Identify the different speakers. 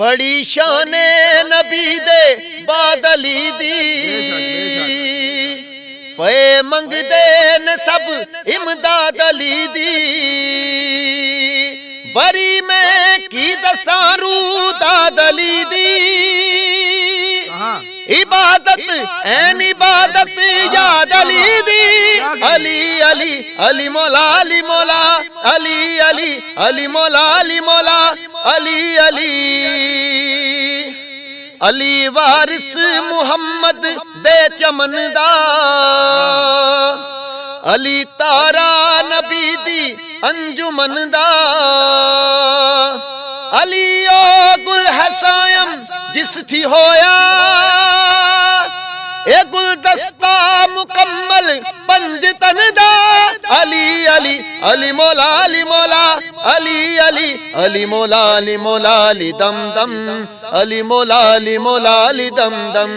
Speaker 1: बड़ी शाने नबी दे बादली दी पे मंगदे न सब इमदाद अली दी बरी में की दसारू दाद अली दी इबादत ऐन इबादत याद अली दी अली अली अली मौला अली मौला अली अली अली मौला अली मौला अली अली अली वारिस मुहम्मद दे चमनदा अली तारा नबी दी अंजुमन दा अली ओ गुल हसायम जिस थी होया ए गुलदस्ता मुकम्मल पंजतन दा अली अली अली मौला अली मौला अली अली अली मौला अली मौला अली दम दम अली मौला अली मौला अली दम दम।